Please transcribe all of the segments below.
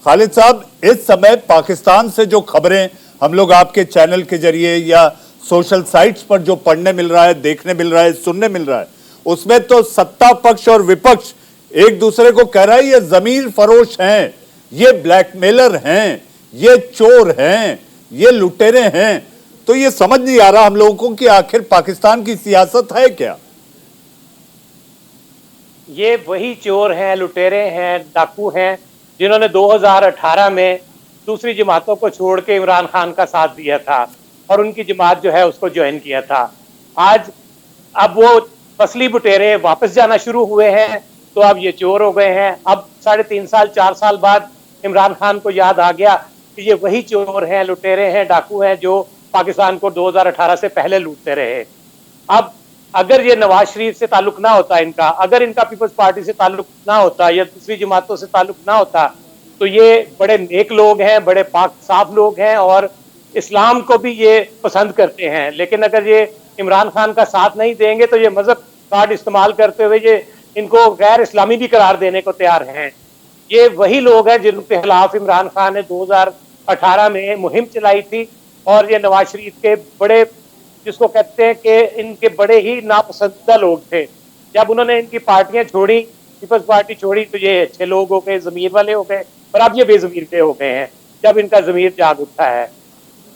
खालिद साहब, इस समय पाकिस्तान से जो खबरें हम लोग आपके चैनल के जरिए या सोशल साइट्स पर जो पढ़ने मिल रहा है, देखने मिल रहा है, सुनने मिल रहा है, उसमें तो सत्ता पक्ष और विपक्ष एक दूसरे को कह रहा है ये जमीर फरोश हैं, ये ब्लैकमेलर हैं, ये चोर हैं, ये लुटेरे हैं। तो ये समझ नहीं आ रहा हम लोगों को कि आखिर पाकिस्तान की सियासत है क्या? ये वही चोर हैं, लुटेरे हैं, डाकू हैं जिन्होंने 2018 में दूसरी जमातों को छोड़ के इमरान खान का साथ दिया था और उनकी जमात जो है उसको ज्वाइन किया था। आज अब वो फसली बुटेरे वापस जाना शुरू हुए हैं, तो अब ये चोर हो गए हैं। अब 3.5 साल 4 साल बाद इमरान खान को याद आ गया कि ये वही चोर हैं, लुटेरे हैं, डाकू हैं जो पाकिस्तान को 2018 से पहले लूटते रहे। अब अगर ये नवाज शरीफ से ताल्लुक ना होता इनका, अगर इनका पीपल्स पार्टी से ताल्लुक ना होता या दूसरी जमातों से ताल्लुक ना होता, तो ये बड़े नेक लोग हैं, बड़े पाक साफ लोग हैं और इस्लाम को भी ये पसंद करते हैं। लेकिन अगर ये इमरान खान का साथ नहीं देंगे तो ये मजहब कार्ड इस्तेमाल करते हुए ये इनको गैर इस्लामी भी करार देने को तैयार हैं। ये वही लोग हैं जिनके खिलाफ इमरान खान ने 2018 में मुहिम चलाई थी और ये नवाज शरीफ के बड़े, जिसको कहते हैं कि इनके बड़े ही नापसंदीदा लोग थे। जब उन्होंने इनकी पार्टियां छोड़ी, पीपल्स पार्टी छोड़ी, तो ये अच्छे लोग हो गए, जमीर वाले हो गए, और अब ये बेजमीर के हो गए हैं जब इनका जमीर जाग उठा है।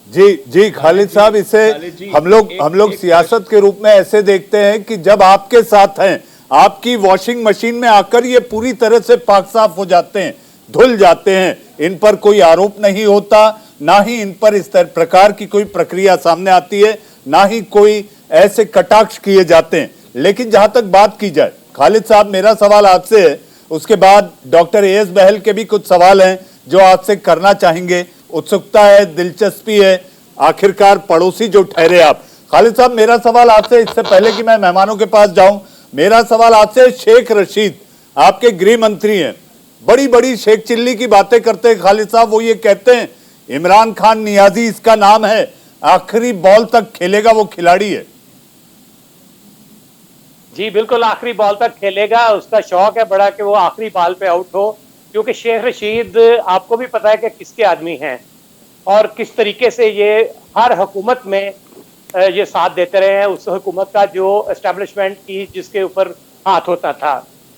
जी खालिद साहब, इसे हम लोग सियासत के रूप में ऐसे देखते हैं कि जब आपके साथ हैं, आपकी वॉशिंग मशीन में आकर ये पूरी तरह से पाक साफ हो जाते हैं, धुल जाते हैं, इन पर कोई आरोप नहीं होता, ना ही इन पर इस प्रकार की कोई प्रक्रिया सामने आती है, ना ही कोई ऐसे कटाक्ष किए जाते हैं। लेकिन जहां तक बात की जाए, खालिद साहब, मेरा सवाल आपसे है, उसके बाद डॉक्टर एएस बहल के भी कुछ सवाल हैं जो आपसे करना चाहेंगे। उत्सुकता है, दिलचस्पी है, आखिरकार पड़ोसी जो ठहरे आप। खालिद साहब, मेरा सवाल आपसे, इससे पहले कि मैं मेहमानों के पास जाऊं, मेरा सवाल आपसे, शेख रशीद आपके गृह मंत्री हैं, बड़ी बड़ी शेख चिल्ली की बातें करते हैं खालिद साहब। वो ये कहते हैं इमरान खान नियाजी इसका नाम है, आखिरी बॉल तक खेलेगा, वो खिलाड़ी है। जी बिल्कुल, आखिरी बॉल तक खेलेगा, उसका शौक है बड़ा कि वो आखिरी बॉल पे आउट हो, क्योंकि शेख रशीद आपको भी पता है कि किसके आदमी हैं और किस तरीके से ये हर हुकूमत में ये साथ देते रहे हैं, उस हुकूमत का जो एस्टेब्लिशमेंट की जिसके ऊपर हाथ होता था।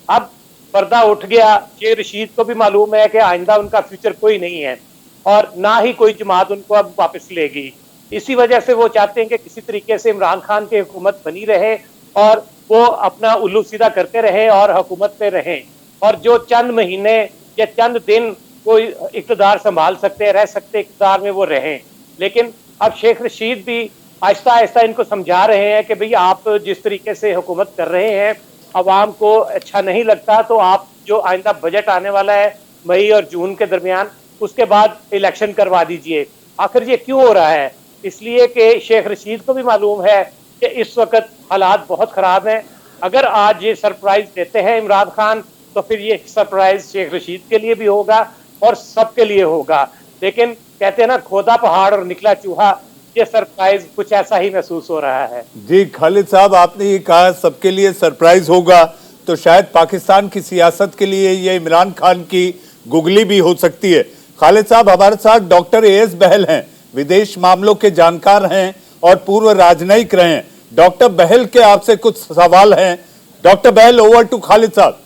अब पर्दा उठ गया, शेख रशीद को भी मालूम है कि आइंदा उनका फ्यूचर कोई नहीं है और ना ही कोई जमात उनको अब वापस लेगी। इसी वजह से वो चाहते हैं कि किसी तरीके से इमरान खान की हुकूमत बनी रहे और वो अपना उल्लू सीधा करते रहे और हुकूमत पे रहें, और जो चंद महीने या चंद दिन वो इक़्तिदार संभाल सकते, रह सकते इक़्तिदार में, वो रहें। लेकिन अब शेख रशीद भी आहिस्ता आहिस्ता इनको समझा रहे हैं कि भाई आप जिस तरीके से हुकूमत कर रहे हैं अवाम को अच्छा नहीं लगता, तो आप जो आइंदा बजट आने वाला है मई और जून के दरमियान, उसके बाद इलेक्शन करवा दीजिए। आखिर ये क्यों हो रहा है? इसलिए कि शेख रशीद को भी मालूम है कि इस वक्त हालात बहुत ख़राब हैं। अगर आज ये सरप्राइज देते हैं इमरान खान, तो फिर ये सरप्राइज शेख रशीद के लिए भी होगा और सबके लिए होगा। लेकिन कहते हैं ना, खोदा पहाड़ और निकला चूहा, ये सरप्राइज कुछ ऐसा ही महसूस हो रहा है। जी खालिद साहब, आपने ये कहा सबके लिए सरप्राइज होगा, तो शायद पाकिस्तान की सियासत के लिए ये इमरान खान की गुगली भी हो सकती है। खालिद साहब, हमारे साथ डॉक्टर एएस बहल हैं, विदेश मामलों के जानकार हैं और पूर्व राजनयिक रहे हैं। डॉक्टर बहल के आपसे कुछ सवाल हैं। Doctor Bahl, over to Khalid साहब।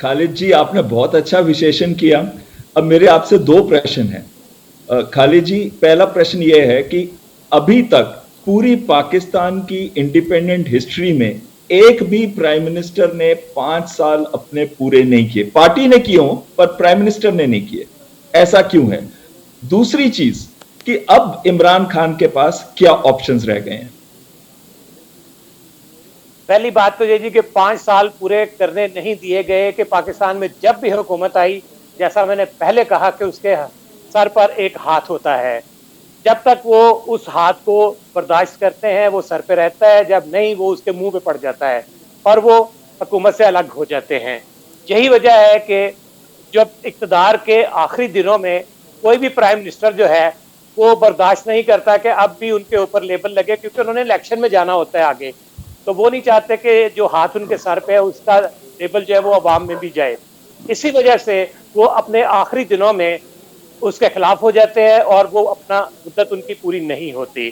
खालिद जी, आपने बहुत अच्छा विश्लेषण किया। अब मेरे आपसे 2 प्रश्न हैं। खालिद जी, पहला प्रश्न यह है कि अभी तक पूरी पाकिस्तान की इंडिपेंडेंट हिस्ट्री में एक भी प्राइम मिनिस्टर ने 5 साल अपने पूरे नहीं किए। पार्टी ने किए हों पर प्राइम मिनिस्टर ने नहीं किए, ऐसा क्यों है? दूसरी चीज कि अब इमरान खान के पास क्या ऑप्शंस रह गए हैं? पहली बात तो ये जी कि 5 साल पूरे करने नहीं दिए गए कि पाकिस्तान में जब भी हुकूमत आई, जैसा मैंने पहले कहा कि उसके सर पर एक हाथ होता है। जब तक वो उस हाथ को बर्दाश्त करते हैं वो सर पे रहता है, जब नहीं वो उसके मुंह पे पड़ जाता है और वो हुकूमत से अलग हो जाते हैं। यही वजह है कि जब इक़्तिदार के आखिरी दिनों में कोई भी प्राइम मिनिस्टर जो है वो बर्दाश्त नहीं करता कि अब भी उनके ऊपर लेबल लगे, क्योंकि उन्होंने इलेक्शन में जाना होता है आगे, तो वो नहीं चाहते कि जो हाथ उनके सर पे है उसका लेबल जो है वो अवाम में भी जाए। इसी वजह से वो अपने आखिरी दिनों में उसके खिलाफ हो जाते हैं और वो अपना मुद्दत उनकी पूरी नहीं होती।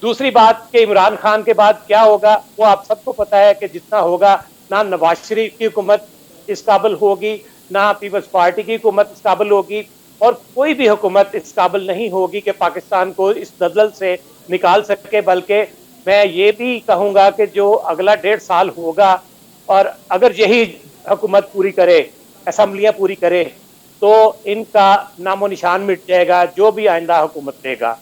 दूसरी बात कि इमरान खान के बाद क्या होगा वो आप सबको पता है कि जितना होगा, ना नवाज शरीफ की हुकूमत इस काबिल होगी, ना पीपल्स पार्टी की हुकूमत इस काबिल होगी, और कोई भी हुकूमत इस काबिल नहीं होगी कि पाकिस्तान को इस दलदल से निकाल सके। बल्कि मैं ये भी कहूँगा कि जो अगला 1.5 साल होगा, और अगर यही हुकूमत पूरी करे, असम्बलियाँ पूरी करे, तो इनका नामो निशान मिट जाएगा जो भी आइंदा हुकूमत देगा।